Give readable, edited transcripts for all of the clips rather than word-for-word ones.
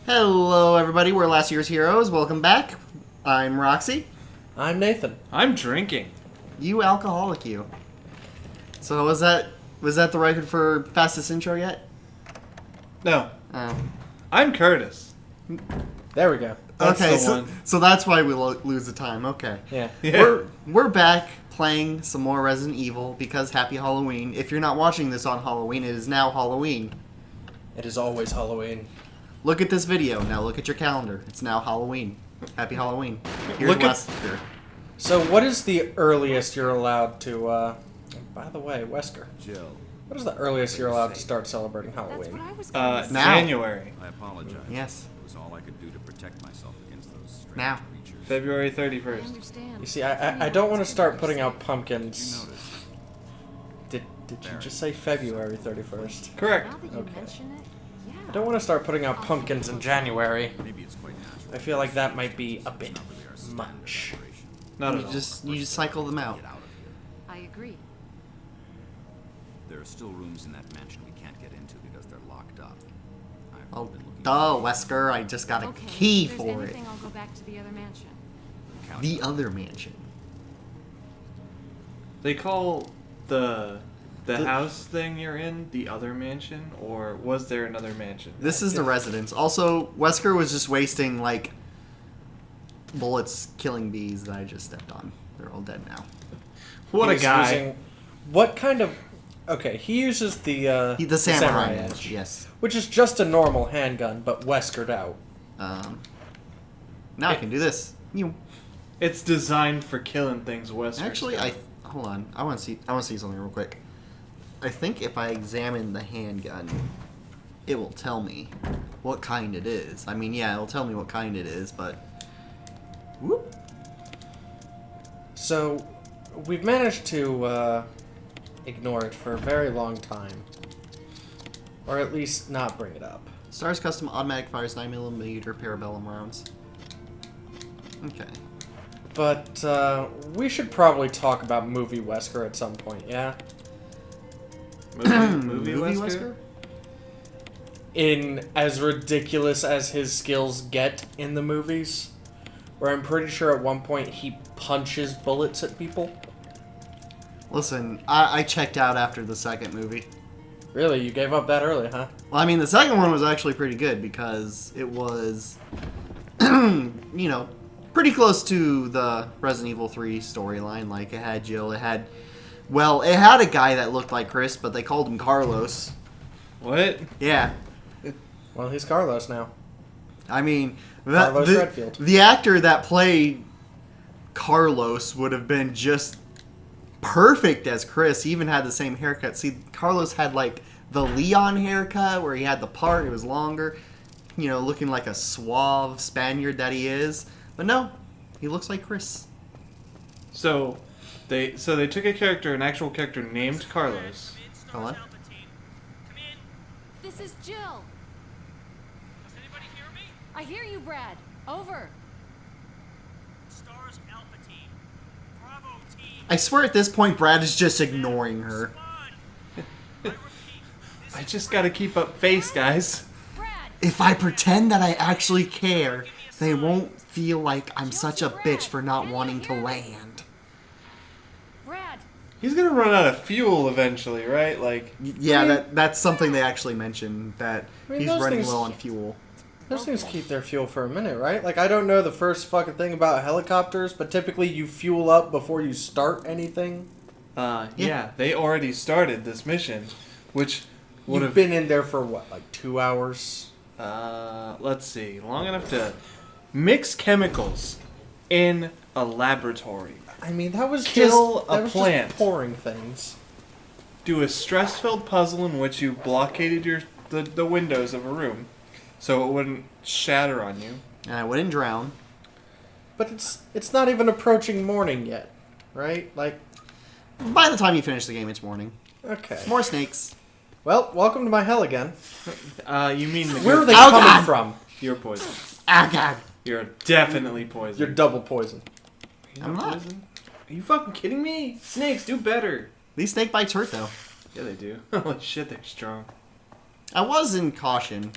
Hello, everybody. We're last year's heroes. Welcome back. I'm Roxy. I'm Nathan. I'm drinking. You alcoholic, you. So was that the record for fastest intro yet? No, Oh. I'm Curtis. There we go. That's Okay, the one. so that's why we lose the time. Okay. Yeah. Yeah. We're back playing some more Resident Evil because Happy Halloween. If you're not watching this on Halloween, it is now Halloween. It is always Halloween. Look at this video. Now look at your calendar. It's now Halloween. Happy Halloween. Here's Look at- Wesker. So, what is the earliest you're allowed to? By the way, Wesker. Jill, What is the earliest you're allowed to start celebrating That's Halloween? what I was going to say. Now. January. I apologize. Yes. It was all I could do to protect myself against those strange Now. creatures. February I 31st. understand. You see, I don't want to start putting out You pumpkins. noticed. Did you just say February 31st? Correct. Now that you Okay. mention it, yeah. I don't want to start putting out pumpkins in January. Maybe it's quite natural. I feel like that might be a bit Not really our standard much. operation. Not You at all. just cycle them out. Get out of here. I agree. There are still rooms in that mansion we can't get into because they're locked up. I've Oh, been looking duh, Wesker. I just got a Okay, key if there's for it. anything, I'll go back to the other mansion. The other mansion. They call the The- house thing you're in the other mansion, or was there another mansion? This is the residence. Also, Wesker was just wasting, like, bullets killing bees that I just stepped on. They're all dead now. What a He's guy. using- what kind of? Okay, he uses The samurai edge, yes. which is just a normal handgun, but Weskered out. Now I can do this. You. It's designed for killing things, West. Actually, hold on. I want to see something real quick. I think if I examine the handgun, it will tell me what kind it is. I mean, yeah, it'll tell me what kind it is, but whoop. So, we've managed to ignore it for a very long time. Or at least not bring it up. Stars Custom automatic fires 9mm parabellum rounds. Okay. But we should probably talk about movie Wesker at some point, yeah? movie Wesker? In as ridiculous as his skills get in the movies, where I'm pretty sure at one point he punches bullets at people. Listen, I checked out after the second movie. Really, you gave up that early, huh? Well, I mean, the second one was actually pretty good because it was, you know, pretty close to the Resident Evil 3 storyline. Like, it had Jill, it had a guy that looked like Chris, but they called him Carlos. What? Yeah. Well, he's Carlos now. I mean, Carlos Redfield. the actor that played Carlos would have been just perfect as Chris. He even had the same haircut. See, Carlos had like the Leon haircut where he had the part, it was longer, you know, looking like a suave Spaniard that he is. But no, he looks like Chris. So they took an actual character named Carlos. Hold on. This is Jill. Does anybody hear me? I hear you, Brad. Over. Stars Alpha Team. Bravo Team. I swear at this point, Brad is just ignoring her. Respond. I repeat, this I is just Brad. gotta keep up face, guys. Brad. If I pretend that I actually care, they won't feel like I'm such a bitch for not wanting to land. Brad. He's gonna run out of fuel eventually, right? Like, Yeah, that's something they actually mentioned, that I mean, he's those running things- low on fuel. Those things keep their fuel for a minute, right? Like, I don't know the first fucking thing about helicopters, but typically you fuel up before you start anything. yeah, they already started this mission, which would You've have been in there for what, like 2 hours? let's see, long enough to mix chemicals in a laboratory, I mean, that was Kill just, a that was plant. just pouring things. do a stress-filled puzzle in which you blockaded the windows of a room, so it wouldn't shatter on you. And I wouldn't drown. But it's not even approaching morning yet, right? Like, By the time you finish the game, it's morning. okay. More snakes. Well, welcome to my hell again. You mean the Where are good- they Oh, coming God. from? You're poison. Ah, God. You're definitely poison. You're double poison. You're I'm not. poison? Are you fucking kidding me? Snakes do better. These snake bites hurt, though. Yeah, they do. Holy shit, they're strong. I was in caution.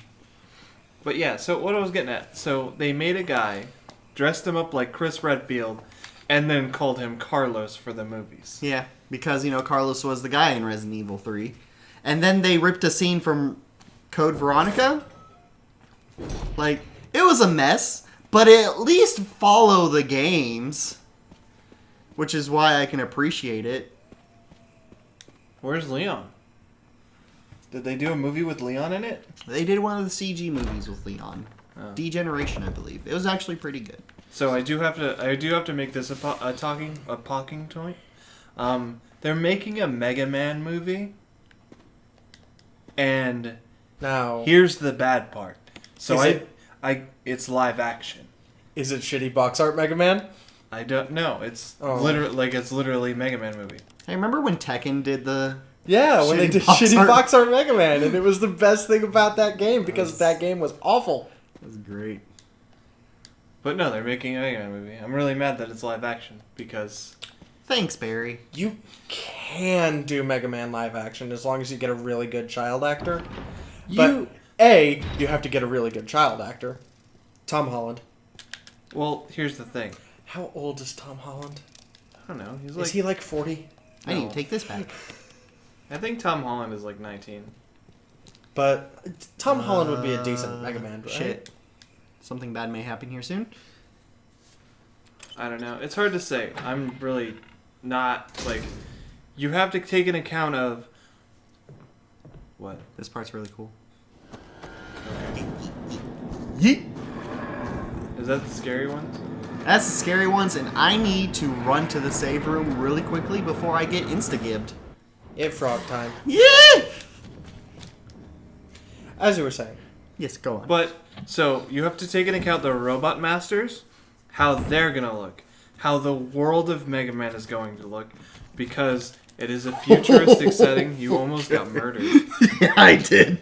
But yeah, so what I was getting at, so they made a guy, dressed him up like Chris Redfield, and then called him Carlos for the movies. Yeah, because, Carlos was the guy in Resident Evil 3. And then they ripped a scene from Code Veronica. Like, it was a mess, but at least follow the games. Which is why I can appreciate it. Where's Leon? Did they do a movie with Leon in it? They did one of the CG movies with Leon. Oh. Degeneration, I believe. It was actually pretty good. So I do have to make this a talking point. They're making a Mega Man movie, and Now, here's the bad part. So Is it's live action. is it shitty box art Mega Man? I don't know. It's Oh. literally Mega Man movie. Hey, remember when Tekken did the... Yeah, when they Shitty did box shitty art. box art Mega Man, and it was the best thing about that game because that game was awful. That was great. But no, they're making a Mega Man movie. I'm really mad that it's live action because Thanks, Barry. You can do Mega Man live action as long as you get a really good child actor. But you have to get a really good child actor. Tom Holland. well, here's the thing. How old is Tom Holland? I don't know. He's like Is he like 40? I need No. to take this back. I think Tom Holland is like 19. But Tom Holland would be a decent Mega Man, right? Shit. Something bad may happen here soon. I don't know. It's hard to say. I'm really not like. You have to take an account of. What? This part's really cool. Yeet. Is that the scary one? That's the scary ones, and I need to run to the save room really quickly before I get insta-gibbed. It frog time. Yeah! As you were saying. Yes, go on. But so you have to take into account the Robot Masters, how they're gonna look, how the world of Mega Man is going to look, because it is a futuristic setting. You almost got murdered. Yeah, I did.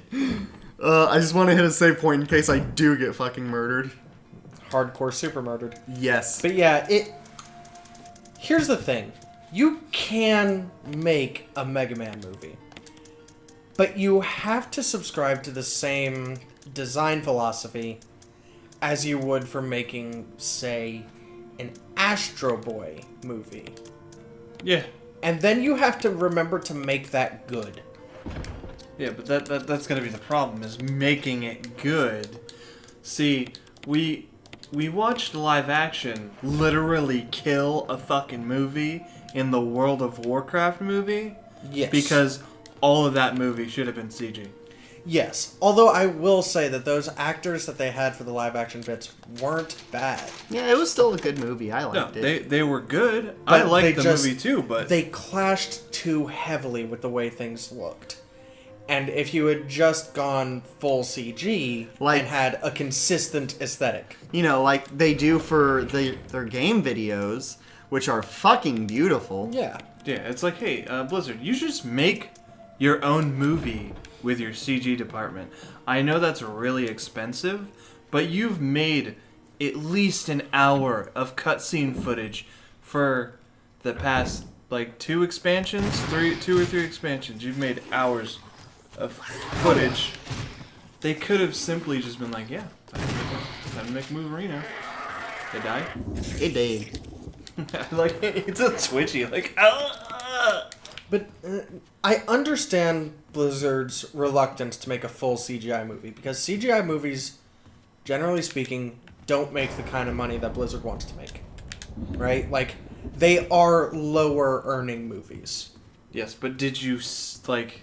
I just want to hit a save point in case I do get fucking murdered. Hardcore super murdered. Yes. But yeah, here's the thing. You can make a Mega Man movie. But you have to subscribe to the same design philosophy as you would for making, say, an Astro Boy movie. Yeah. And then you have to remember to make that good. Yeah, but that's gonna be the problem, is making it good. See, we watched live action literally kill a fucking movie in the World of Warcraft movie. Yes. Because all of that movie should have been CG. Yes. Although I will say that those actors that they had for the live action bits weren't bad. Yeah, it was still a good movie. I No, liked it. they were good. But I liked they the just- movie too, but They clashed too heavily with the way things looked. And if you had just gone full CG Like- and had a consistent aesthetic. You know, like they do for their game videos, which are fucking beautiful. Yeah. yeah, it's like, hey, Blizzard, you should just make your own movie with your CG department. I know that's really expensive, but you've made at least an hour of cutscene footage for the past like two or three expansions. You've made hours of footage. They could have simply just been like, yeah, time to make Moverino. They die. It did. Like, it's a twitchy, like, ah! But I understand Blizzard's reluctance to make a full CGI movie because CGI movies, generally speaking, don't make the kind of money that Blizzard wants to make. Right? Like, they are lower earning movies. Yes, but did you, like...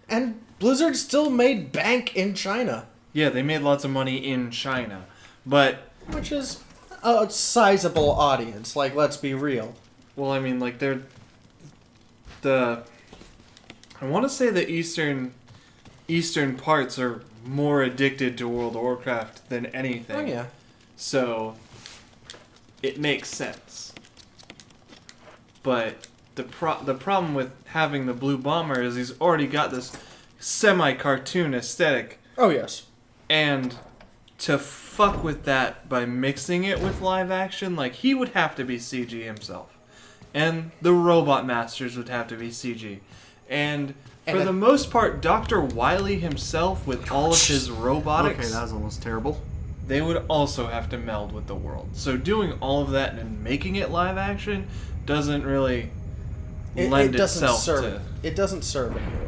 And Blizzard still made bank in China, Yeah, they made lots of money in China, but... which is a sizable audience. Like, let's be real. Well, I mean, like, they're... I want to say the eastern parts are more addicted to World of Warcraft than anything. Oh, yeah. So, it makes sense. But the problem with having the Blue Bomber is he's already got this semi-cartoon aesthetic. Oh, yes. And to fuck with that by mixing it with live action, like, he would have to be CG himself. And the Robot Masters would have to be CG. And And for it- the most part, Dr. Wily himself, with all of his robotics, Okay, that was almost terrible. they would also have to meld with the world. So doing all of that and making it live action doesn't really lend itself to. It doesn't serve it anyway.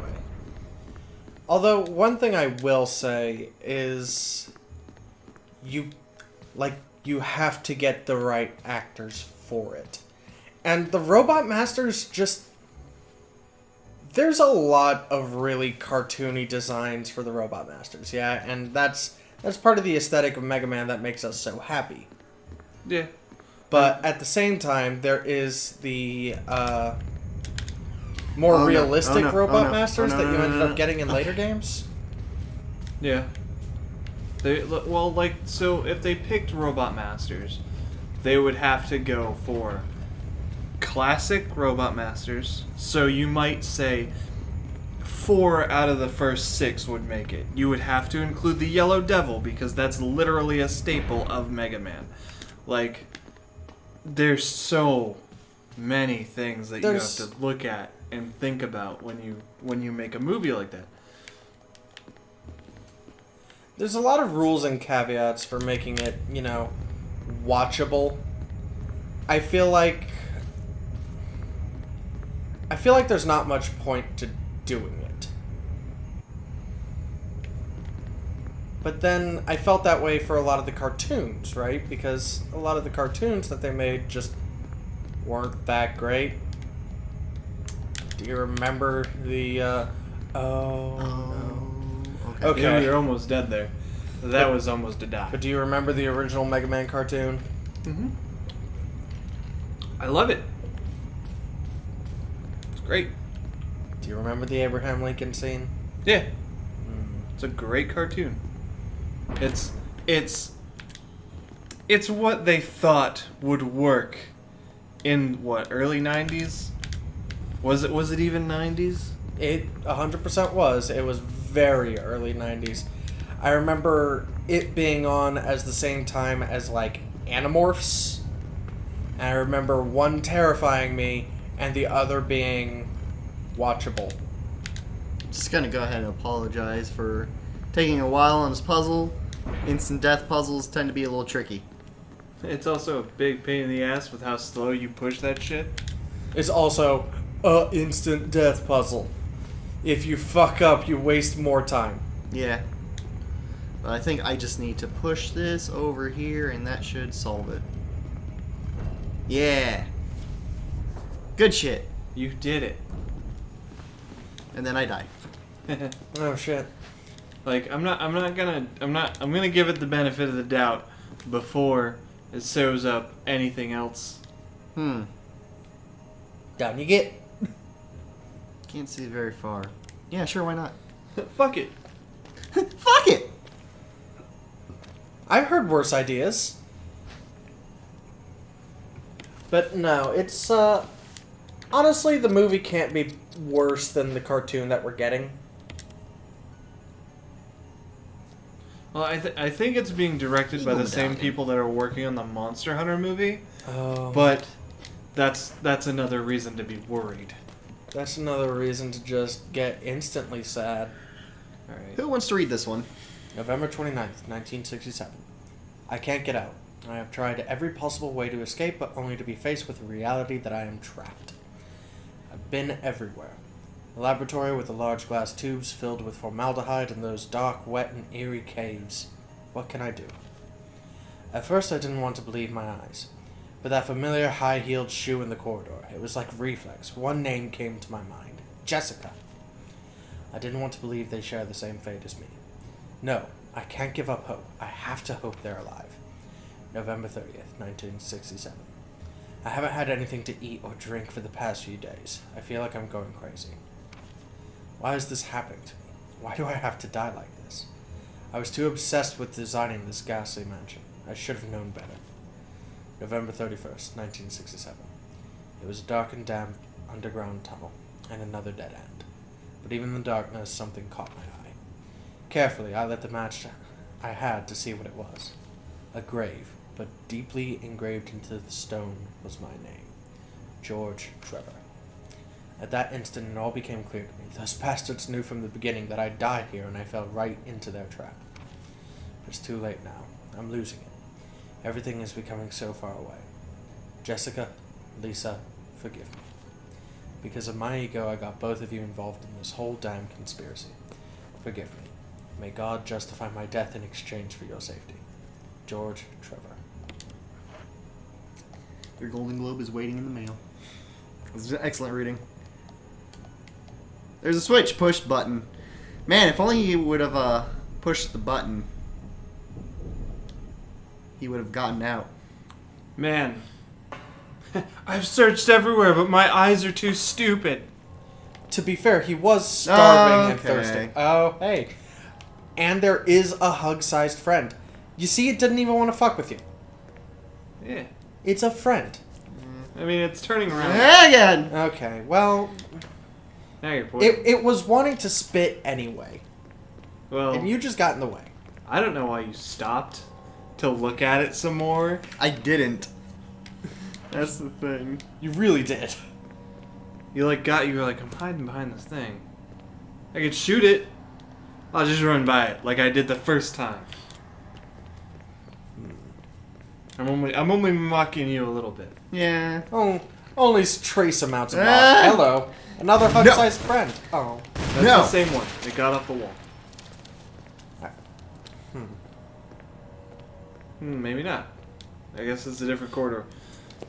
Although one thing I will say is, you have to get the right actors for it, and the Robot Masters just. There's a lot of really cartoony designs for the Robot Masters, yeah, and that's part of the aesthetic of Mega Man that makes us so happy. Yeah. But at the same time, there is the more Oh, no. realistic Oh, no. Robot Oh, no. Masters Oh, no, that you no, ended no, up no. getting in later games. Yeah. So if they picked Robot Masters, they would have to go for classic Robot Masters. So you might say 4 out of the first 6 would make it. You would have to include the Yellow Devil because that's literally a staple of Mega Man. Like, there's so many things that There's- you have to look at and think about when you make a movie like that. There's a lot of rules and caveats for making it, watchable. I feel like there's not much point to doing it. But then I felt that way for a lot of the cartoons, right? Because a lot of the cartoons that they made just weren't that great. Do you remember the Okay. Okay. Yeah, you're almost dead there. That was almost a die. But do you remember the original Mega Man cartoon? Mm-hmm. I love it. It's great. Do you remember the Abraham Lincoln scene? Yeah. It's a great cartoon. It's what they thought would work in what, early 90s? Was it even 90s? It 100% was. It was very early 90s. I remember it being on as the same time as, like, Animorphs. And I remember one terrifying me and the other being watchable. Just gonna go ahead and apologize for taking a while on this puzzle. Instant death puzzles tend to be a little tricky. It's also a big pain in the ass with how slow you push that shit. It's also a instant death puzzle. If you fuck up, you waste more time. Yeah. But I think I just need to push this over here and that should solve it. Yeah. Good shit. You did it. And then I die. Oh shit. Like I'm gonna give it the benefit of the doubt before it shows up anything else. Hmm. Down you get. Can't see very far. Yeah, sure, why not? Fuck it. Fuck it! I've heard worse ideas. But no, it's honestly the movie can't be worse than the cartoon that we're getting. Well, I think it's being directed by the Evil same Medallion. people that are working on the Monster Hunter movie, Oh, but that's another reason to be worried. that's another reason to just get instantly sad. All right. Who wants to read this one? November 29th, 1967. I can't get out. I have tried every possible way to escape, but only to be faced with the reality that I am trapped. I've been everywhere. A laboratory with the large glass tubes filled with formaldehyde and those dark, wet, and eerie caves. What can I do? At first I didn't want to believe my eyes. But that familiar high-heeled shoe in the corridor, it was like reflex. One name came to my mind. Jessica. I didn't want to believe they share the same fate as me. No, I can't give up hope. I have to hope they're alive. November 30th, 1967. I haven't had anything to eat or drink for the past few days. I feel like I'm going crazy. Why is this happening to me? Why do I have to die like this? I was too obsessed with designing this ghastly mansion. I should have known better. November 31st, 1967. It was a dark and damp underground tunnel, and another dead end. But even in the darkness, something caught my eye. Carefully, I lit the match I had to see what it was. A grave, but deeply engraved into the stone was my name. George Trevor. At that instant, it all became clear to me. Those bastards knew from the beginning that I died here, and I fell right into their trap. It's too late now. I'm losing it. Everything is becoming so far away. Jessica, Lisa, forgive me. Because of my ego, I got both of you involved in this whole damn conspiracy. Forgive me. May God justify my death in exchange for your safety. George Trevor. Your Golden Globe is waiting in the mail. This is an excellent reading. There's a switch push button. Man, if only he would have pushed the button, he would have gotten out. Man. I've searched everywhere, but my eyes are too stupid. To be fair, he was starving and Okay. thirsty. Oh, hey. And there is a hug-sized friend. You see, it didn't even want to fuck with you. Yeah. It's a friend. I mean, it's turning around. Again! Okay, well, Now you're pointing. it was wanting to spit anyway. Well, And you just got in the way. I don't know why you stopped to look at it some more. I didn't. That's the thing. You really did. You were like, I'm hiding behind this thing. I could shoot it. I'll just run by it like I did the first time. I'm only mocking you a little bit. Yeah. Oh, only trace amounts of mock. Ah. Hello. Another hug-sized friend. Oh. That's No. the same one. It got off the wall. Maybe not. I guess it's a different corridor.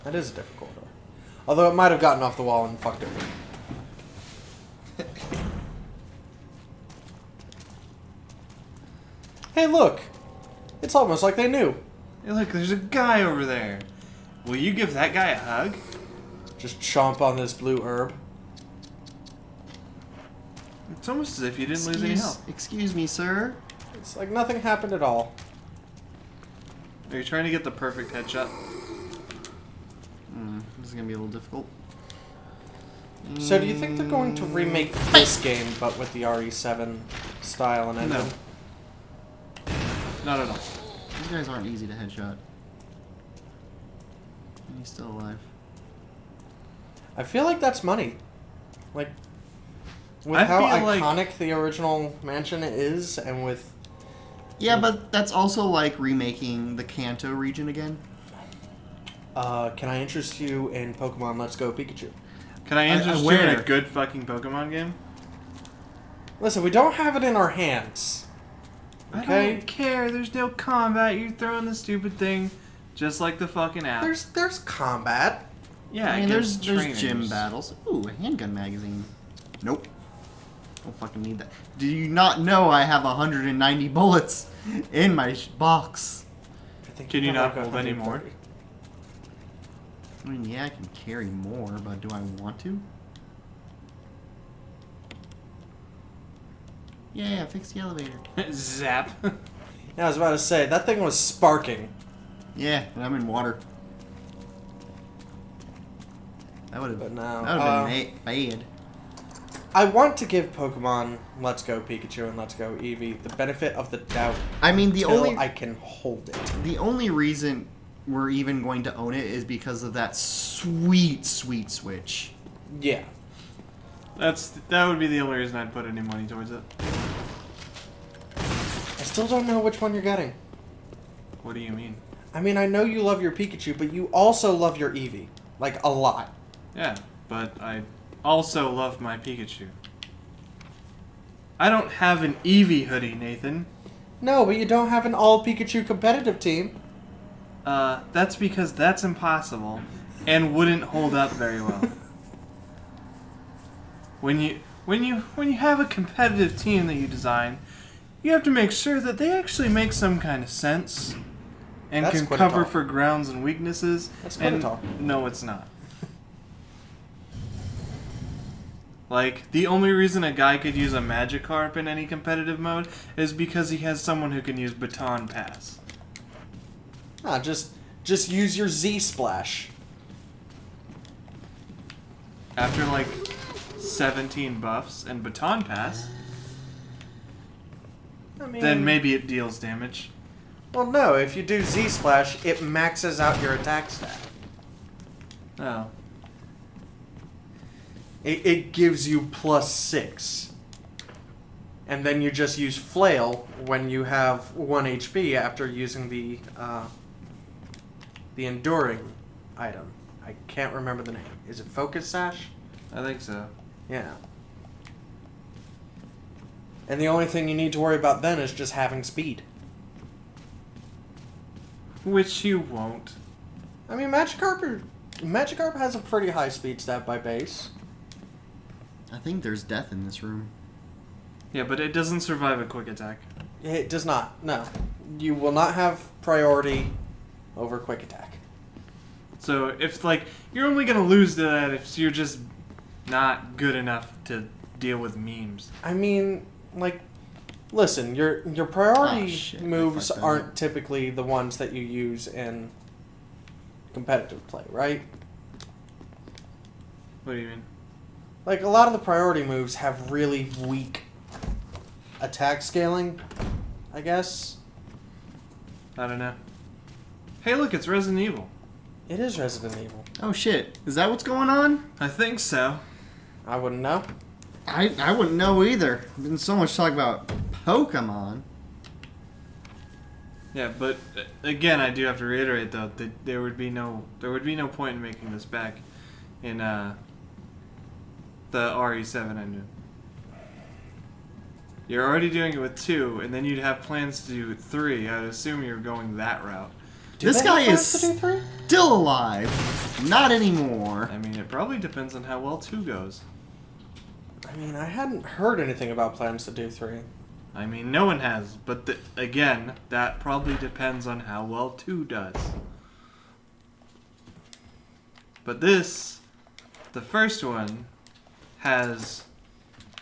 That is a different corridor. Although it might have gotten off the wall and fucked it. Hey, look. It's almost like they knew. Hey, look, there's a guy over there. Will you give that guy a hug? Just chomp on this blue herb. It's almost as if you didn't lose any health. Excuse me, sir. It's like nothing happened at all. Are you trying to get the perfect headshot? This is gonna be a little difficult. So do you think they're going to remake this game, but with the RE7 style and engine? No. Not at all. These guys aren't easy to headshot. He's still alive. I feel like that's money. Like, with I how feel like- iconic the original mansion is, and with... Yeah, but that's also like remaking the Kanto region again. can I interest you in Pokemon Let's Go Pikachu? Can I interest you in where? a good fucking Pokemon game? Listen, we don't have it in our hands. I Okay? don't care. There's no combat. You're throwing the stupid thing just like the fucking app. There's combat. Yeah, I mean, there's against gym trainers. battles. Ooh, a handgun magazine. Nope. Don't fucking need that. Do you not know I have 190 bullets in my box? I think Can you have not hold any more? 130. I mean, yeah, I can carry more, but do I want to? Yeah, fix the elevator. Zap. Yeah, I was about to say, that thing was sparking. Yeah, and I'm in water. That would have But no, been bad. I want to give Pokemon Let's Go Pikachu and Let's Go Eevee the benefit of the doubt I mean, the until only I can hold it. the only reason we're even going to own it is because of that sweet Switch. Yeah. That would be the only reason I'd put any money towards it. I still don't know which one you're getting. What do you mean? I mean, I know you love your Pikachu, but you also love your Eevee. Like, a lot. Yeah, but I also love my Pikachu. I don't have an Eevee hoodie, Nathan. No, but you don't have an all Pikachu competitive team. That's because that's impossible and wouldn't hold up very well. When you have a competitive team that you design, you have to make sure that they actually make some kind of sense and That's can Quinnital. cover for grounds and weaknesses. That's and Quinnital. no, it's not. Like, the only reason a guy could use a Magikarp in any competitive mode is because he has someone who can use Baton Pass. Ah, just use your Z Splash. After, like, 17 buffs and Baton Pass, I mean, then maybe it deals damage. Well, no, if you do Z Splash, it maxes out your attack stat. Oh. It gives you +6. And then you just use flail when you have 1 HP after using the enduring item. I can't remember the name. Is it Focus Sash? I think so. Yeah. And the only thing you need to worry about then is just having speed. Which you won't. I mean, Magikarp has a pretty high speed stat by base. I think there's death in this room. Yeah, but it doesn't survive a quick attack. It does not. No. You will not have priority over quick attack. So if like you're only gonna lose to that if you're just not good enough to deal with memes. I mean, like, listen, your priority Oh, shit, I moves fucked that aren't up. typically the ones that you use in competitive play, right? What do you mean? Like, a lot of the priority moves have really weak attack scaling, I guess. I don't know. Hey, look, it's Resident Evil. It is Resident Evil. Oh shit, is that what's going on? I think so. I wouldn't know. I wouldn't know either. There's been so much talk about Pokemon. Yeah, but again, I do have to reiterate though that there would be no point in making this back in the RE7 engine. You're already doing it with 2, and then you'd have plans to do 3. I'd assume you're going that route. Do This they guy have is plans to do 3? still alive. Not anymore. I mean, it probably depends on how well 2 goes. I mean, I hadn't heard anything about plans to do 3. I mean, no one has, but again, that probably depends on how well 2 does. But this, the first one, has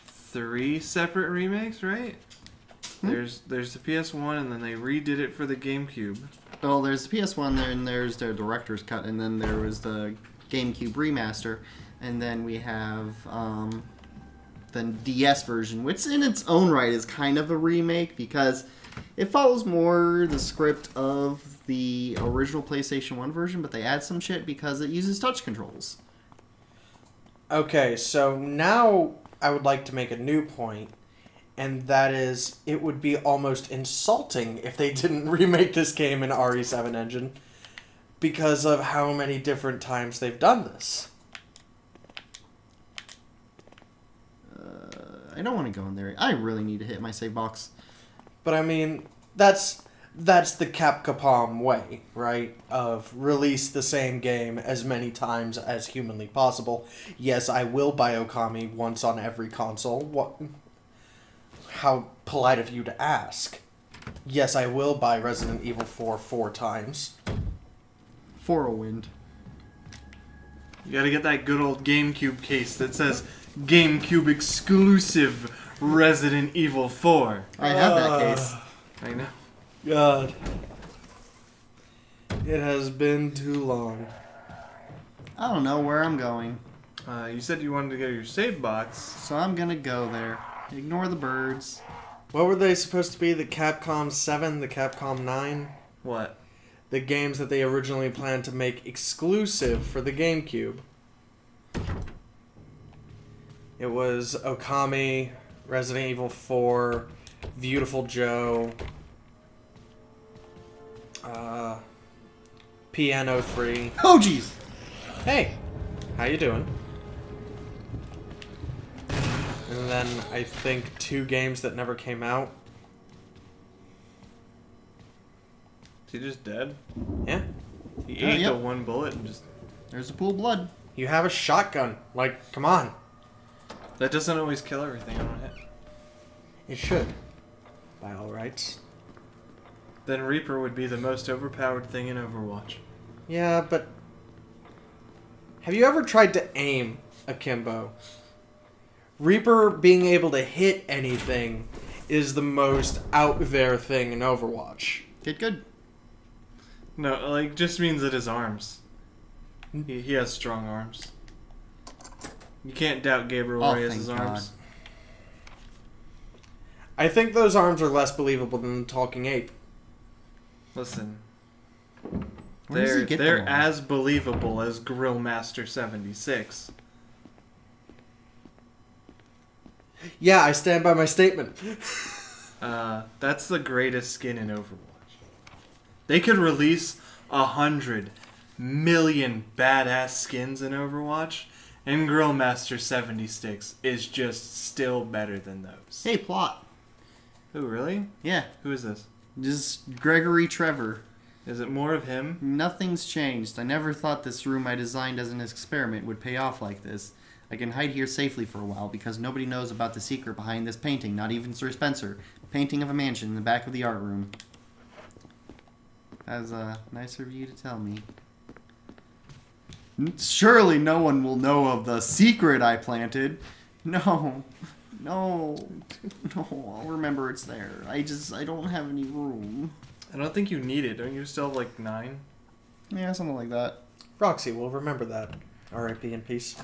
3 separate remakes, right? There's the PS1, and then they redid it for the GameCube. Well, there's the PS1, then there's their director's cut, and then there was the GameCube remaster, and then we have the DS version, which in its own right is kind of a remake because it follows more the script of the original PlayStation 1 version, but they add some shit because it uses touch controls. Okay, so now I would like to make a new point, and that is it would be almost insulting if they didn't remake this game in RE7 engine because of how many different times they've done this. I don't want to go in there. I really need to hit my save box. But I mean, that's the Capcom way, right? Of release the same game as many times as humanly possible. Yes, I will buy Okami once on every console. What? How polite of you to ask. Yes, I will buy Resident Evil 4 times. For a wind. You gotta get that good old GameCube case that says GameCube exclusive Resident Evil 4. I have that case. I know. God. It has been too long. I don't know where I'm going, You said you wanted to go to your save box. so I'm gonna go there. Ignore the birds. What were they supposed to be? The Capcom 7? The Capcom 9? What? The games that they originally planned to make exclusive for the GameCube. It was Okami, Resident Evil 4, Beautiful Joe, Piano 3. Oh jeez! Hey, how you doing? And then I think 2 games that never came out. Is he just dead? Yeah. He Oh, ate yep. the one bullet and just... There's a pool of blood. You have a shotgun. Like, come on. That doesn't always kill everything on it. It should. By all rights. Then Reaper would be the most overpowered thing in Overwatch. Yeah, but... Have you ever tried to aim akimbo? Reaper being able to hit anything is the most out there thing in Overwatch. Get good. No, like, just means that his arms. He has strong arms. You can't doubt Gabriel Oh, Reyes' thank arms. I think those arms are less believable than the talking ape. Listen, Where does he get they're them all? as believable as Grill Master 76. Yeah, I stand by my statement. That's the greatest skin in Overwatch. They could release 100 million badass skins in Overwatch, and Grillmaster 76 is just still better than those. Hey, plot. Oh, really? Yeah, Who is this? just Gregory Trevor. Is it more of him? Nothing's changed. I never thought this room I designed as an experiment would pay off like this. I can hide here safely for a while because nobody knows about the secret behind this painting, not even Sir Spencer. Painting of a mansion in the back of the art room. That was nice of you to tell me. Surely no one will know of the secret I planted. No. No. No, I'll remember it's there. I don't have any room. I don't think you need it. Don't you still have like 9? Yeah, something like that. Roxy will remember that. R.I.P. in peace.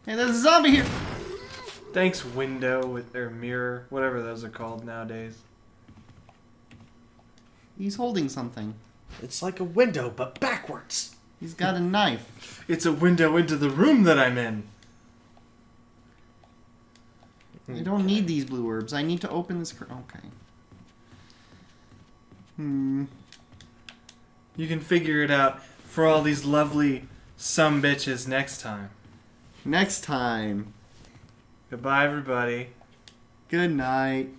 Hey, there's a zombie here! Thanks, window with or mirror, whatever those are called nowadays. He's holding something. It's like a window, but backwards. He's got a knife. It's a window into the room that I'm in. I don't need these blue herbs. I need to open this. Okay. You can figure it out for all these lovely sumbitches next time. Next time. Goodbye, everybody. Good night.